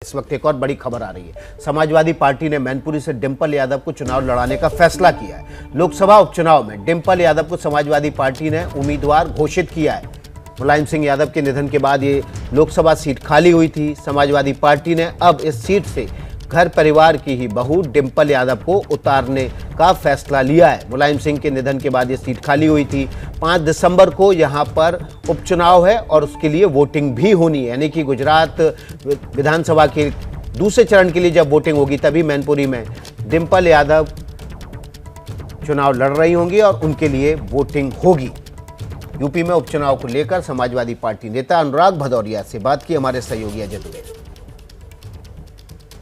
इस वक्त एक और बड़ी खबर आ रही है। समाजवादी पार्टी ने मैनपुरी से डिंपल यादव को चुनाव लड़ाने का फैसला किया है। लोकसभा उपचुनाव में डिंपल यादव को समाजवादी पार्टी ने उम्मीदवार घोषित किया है। मुलायम सिंह यादव के निधन के बाद ये लोकसभा सीट खाली हुई थी। समाजवादी पार्टी ने अब इस सीट से घर परिवार की ही बहू डिंपल यादव को उतारने का फैसला लिया है। मुलायम सिंह के निधन के बाद ये सीट खाली हुई थी। 5 दिसंबर को यहाँ पर उपचुनाव है और उसके लिए वोटिंग भी होनी है, यानी कि गुजरात विधानसभा के दूसरे चरण के लिए जब वोटिंग होगी तभी मैनपुरी में डिंपल यादव चुनाव लड़ रही होंगी और उनके लिए वोटिंग होगी। यूपी में उपचुनाव को लेकर समाजवादी पार्टी नेता अनुराग भदौरिया से बात की हमारे सहयोगी अजय दुबे।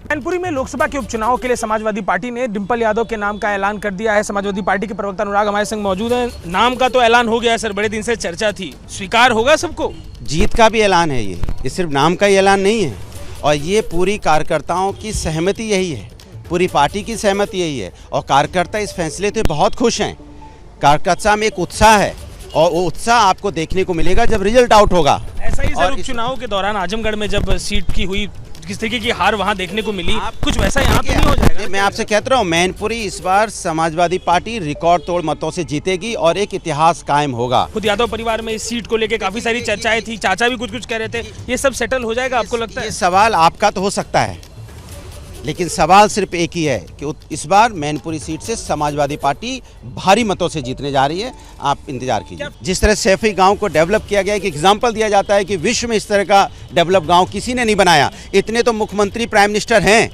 मैनपुरी में लोकसभा के उपचुनाव के लिए समाजवादी पार्टी ने डिंपल यादव के नाम का ऐलान कर दिया है। समाजवादी पार्टी के प्रवक्ता अनुराग हमारे संग मौजूद हैं। नाम का तो ऐलान हो गया है सर, बड़े दिन से चर्चा थी, स्वीकार होगा सबको? जीत का भी ऐलान है, ये सिर्फ नाम का ही ऐलान नहीं है और ये पूरी कार्यकर्ताओं की सहमति यही है, पूरी पार्टी की सहमति यही है और कार्यकर्ता इस फैसले से बहुत खुश हैं। कार्यकर्ता में एक उत्साह है और वो उत्साह आपको देखने को मिलेगा जब रिजल्ट आउट होगा। ऐसा ही सर उपचुनाव के दौरान आजमगढ़ में जब सीट की हुई, किस तरीके की हार वहां देखने को मिली, कुछ वैसा यहाँ पे नहीं हो जाएगा? मैं आपसे कहता रहा हूँ, मैनपुरी इस बार समाजवादी पार्टी रिकॉर्ड तोड़ मतों से जीतेगी और एक इतिहास कायम होगा। खुद यादव परिवार में इस सीट को लेकर काफी सारी चर्चाएं थी, चाचा भी कुछ कह रहे थे, ये सब सेटल हो जाएगा आपको लगता है? ये सवाल आपका तो हो सकता है, लेकिन सवाल सिर्फ एक ही है कि इस बार मैनपुरी सीट से समाजवादी पार्टी भारी मतों से जीतने जा रही है। आप इंतजार कीजिए। जिस तरह सैफई गांव को डेवलप किया गया, एक एग्जांपल दिया जाता है कि विश्व में इस तरह का डेवलप गांव किसी ने नहीं बनाया। इतने तो मुख्यमंत्री प्राइम मिनिस्टर हैं,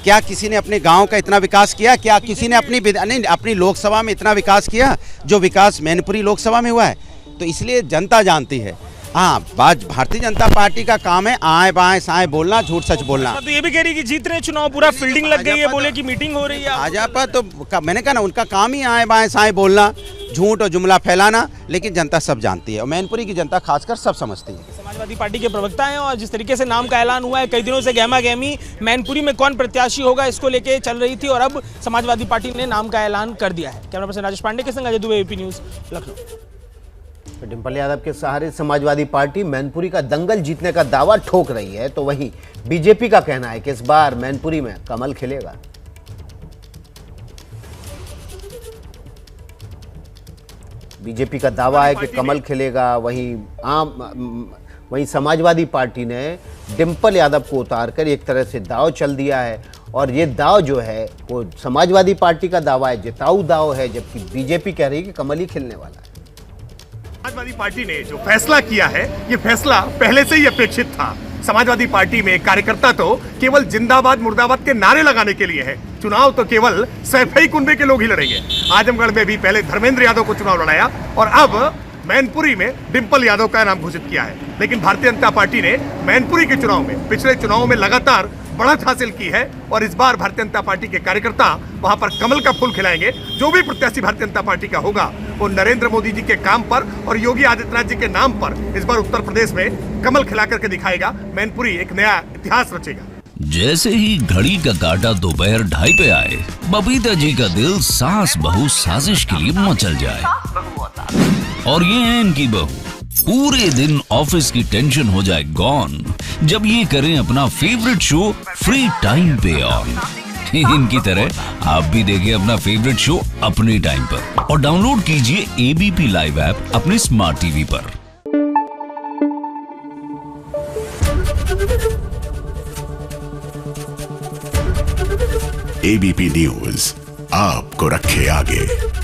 क्या किसी ने अपने गांव का इतना विकास किया? क्या किसी ने अपनी लोकसभा में इतना विकास किया जो विकास मैनपुरी लोकसभा में हुआ है? तो इसलिए जनता जानती है। हाँ, भारतीय जनता पार्टी का काम है आए बाएं साएं बोलना, झूठ सच बोलना। तो ये भी कह रही कि जीत रहे चुनाव, पूरा फील्डिंग लग गई है, बोले कि मीटिंग हो रही है। भाजपा तो मैंने कहा ना, उनका काम ही आए बाएं साएं बोलना, झूठ और जुमला फैलाना, लेकिन जनता सब जानती है और मैनपुरी की जनता खासकर सब समझती है। समाजवादी पार्टी के प्रवक्ता हैं और जिस तरीके से नाम का ऐलान हुआ है, कई दिनों से गहमा गहमी मैनपुरी में कौन प्रत्याशी होगा इसको लेके चल रही थी और अब समाजवादी पार्टी ने नाम का ऐलान कर दिया है। कैमरा पर्सन राजेश पांडे के संग अजय दुबे, यूपी न्यूज़, लखनऊ। डिंपल यादव के सहारे समाजवादी पार्टी मैनपुरी का दंगल जीतने का दावा ठोक रही है, तो वहीं बीजेपी का कहना है कि इस बार मैनपुरी में कमल खिलेगा। बीजेपी का दावा है कि कमल खिलेगा। वहीं समाजवादी पार्टी ने डिंपल यादव को उतारकर एक तरह से दाव चल दिया है और ये दाव जो है वो समाजवादी पार्टी का दावा है, जिताऊ दाव है, जबकि बीजेपी कह रही है कि कमल ही खिलने वाला है। समाजवादी पार्टी ने जो फैसला किया है, ये फैसला पहले से ही अपेक्षित था। समाजवादी पार्टी में कार्यकर्ता तो केवल जिंदाबाद मुर्दाबाद के नारे लगाने के लिए है। चुनाव तो केवल सैफई कुनबे के लोग ही लड़ेंगे। आजमगढ़ में भी पहले धर्मेंद्र यादव को चुनाव लड़ाया और अब मैनपुरी में डिंपल यादव का नाम घोषित किया है। लेकिन भारतीय जनता पार्टी ने मैनपुरी के चुनाव में, पिछले चुनाव में लगातार बढ़त हासिल की है और इस बार भारतीय जनता पार्टी के कार्यकर्ता वहां पर कमल का फूल खिलाएंगे। जो भी प्रत्याशी भारतीय जनता पार्टी का होगा वो नरेंद्र मोदी जी के काम पर और योगी आदित्यनाथ जी के नाम पर इस बार उत्तर प्रदेश में कमल खिला करके दिखाएगा। मैनपुरी एक नया इतिहास रचेगा। जैसे ही घड़ी का काटा दोपहर 2:30 पे आए, बबीता जी का दिल सास बहू साजिश के लिए मचल जाए। और ये है इनकी बहू, पूरे दिन ऑफिस की टेंशन हो जाए गॉन जब ये करें अपना फेवरेट शो फ्री टाइम पे ऑन। इनकी तरह आप भी देखें अपना फेवरेट शो अपने टाइम पर और डाउनलोड कीजिए एबीपी लाइव ऐप अपने स्मार्ट टीवी पर। एबीपी न्यूज आपको रखे आगे।